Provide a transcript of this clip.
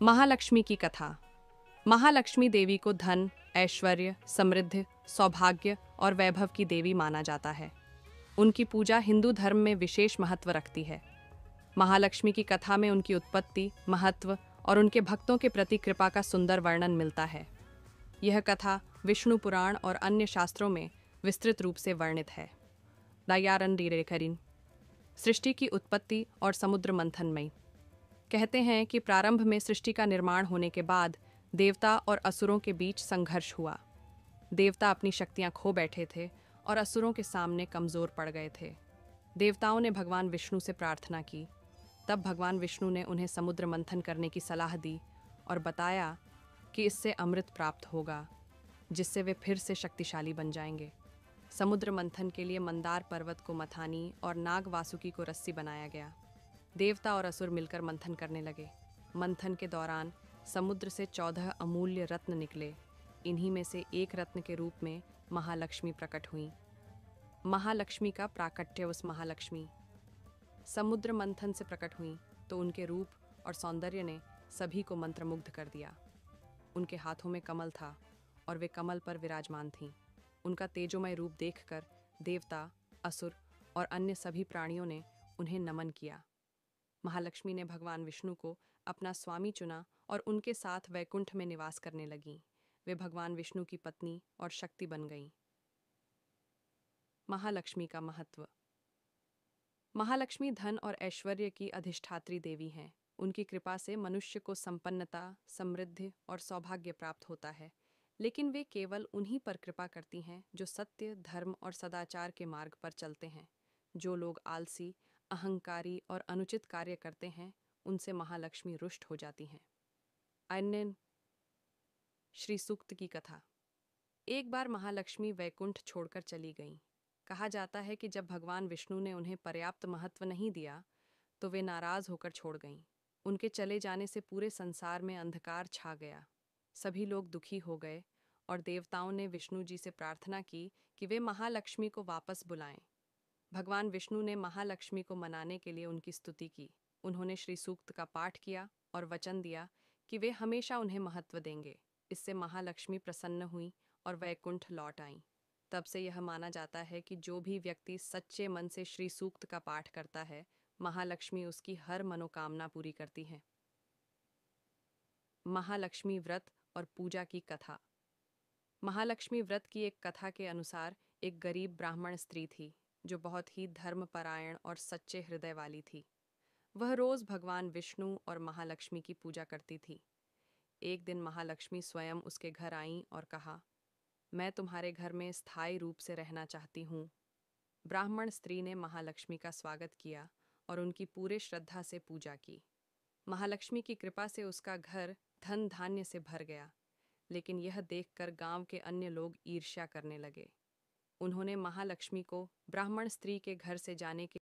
महालक्ष्मी की कथा। महालक्ष्मी देवी को धन, ऐश्वर्य, समृद्धि, सौभाग्य और वैभव की देवी माना जाता है। उनकी पूजा हिंदू धर्म में विशेष महत्व रखती है। महालक्ष्मी की कथा में उनकी उत्पत्ति, महत्व और उनके भक्तों के प्रति कृपा का सुंदर वर्णन मिलता है। यह कथा विष्णु पुराण और अन्य शास्त्रों में विस्तृत रूप से वर्णित है। दयारन रीरेखरिन सृष्टि की उत्पत्ति और समुद्र मंथनमयी। कहते हैं कि प्रारंभ में सृष्टि का निर्माण होने के बाद देवता और असुरों के बीच संघर्ष हुआ। देवता अपनी शक्तियां खो बैठे थे और असुरों के सामने कमजोर पड़ गए थे। देवताओं ने भगवान विष्णु से प्रार्थना की। तब भगवान विष्णु ने उन्हें समुद्र मंथन करने की सलाह दी और बताया कि इससे अमृत प्राप्त होगा, जिससे वे फिर से शक्तिशाली बन जाएंगे। समुद्र मंथन के लिए मंदार पर्वत को मथानी और नाग वासुकी को रस्सी बनाया गया। देवता और असुर मिलकर मंथन करने लगे। मंथन के दौरान समुद्र से 14 अमूल्य रत्न निकले। इन्हीं में से एक रत्न के रूप में महालक्ष्मी प्रकट हुई। महालक्ष्मी का प्राकट्य। उस महालक्ष्मी समुद्र मंथन से प्रकट हुई तो उनके रूप और सौंदर्य ने सभी को मंत्रमुग्ध कर दिया। उनके हाथों में कमल था और वे कमल पर विराजमान थीं। उनका तेजोमय रूप देखकर देवता, असुर और अन्य सभी प्राणियों ने उन्हें नमन किया। महालक्ष्मी ने भगवान विष्णु को अपना स्वामी चुना और उनके साथ वैकुंठ में निवास करने लगीं। वे भगवान विष्णु की पत्नी और शक्ति बन गईं। महालक्ष्मी का महत्व। महालक्ष्मी धन और ऐश्वर्य की अधिष्ठात्री देवी हैं। उनकी कृपा से मनुष्य को संपन्नता, समृद्धि और सौभाग्य प्राप्त होता है। लेकिन वे केवल उन्हीं पर कृपा करती हैं जो सत्य, धर्म और सदाचार के मार्ग पर चलते हैं। जो लोग आलसी, अहंकारी और अनुचित कार्य करते हैं, उनसे महालक्ष्मी रुष्ट हो जाती हैं। अन्य श्री सूक्त की कथा। एक बार महालक्ष्मी वैकुंठ छोड़कर चली गईं। कहा जाता है कि जब भगवान विष्णु ने उन्हें पर्याप्त महत्व नहीं दिया तो वे नाराज होकर छोड़ गईं। उनके चले जाने से पूरे संसार में अंधकार छा गया। सभी लोग दुखी हो गए और देवताओं ने विष्णु जी से प्रार्थना की कि वे महालक्ष्मी को वापस बुलाएं। भगवान विष्णु ने महालक्ष्मी को मनाने के लिए उनकी स्तुति की। उन्होंने श्री सूक्त का पाठ किया और वचन दिया कि वे हमेशा उन्हें महत्व देंगे। इससे महालक्ष्मी प्रसन्न हुई और वैकुंठ लौट आईं। तब से यह माना जाता है कि जो भी व्यक्ति सच्चे मन से श्री सूक्त का पाठ करता है, महालक्ष्मी उसकी हर मनोकामना पूरी करती हैं। महालक्ष्मी व्रत और पूजा की कथा। महालक्ष्मी व्रत की एक कथा के अनुसार एक गरीब ब्राह्मण स्त्री थी जो बहुत ही धर्मपरायण और सच्चे हृदय वाली थी। वह रोज भगवान विष्णु और महालक्ष्मी की पूजा करती थी। एक दिन महालक्ष्मी स्वयं उसके घर आईं और कहा, मैं तुम्हारे घर में स्थायी रूप से रहना चाहती हूँ। ब्राह्मण स्त्री ने महालक्ष्मी का स्वागत किया और उनकी पूरे श्रद्धा से पूजा की। महालक्ष्मी की कृपा से उसका घर धन धान्य से भर गया। लेकिन यह देखकर गांव के अन्य लोग ईर्ष्या करने लगे। उन्होंने महालक्ष्मी को ब्राह्मण स्त्री के घर से जाने के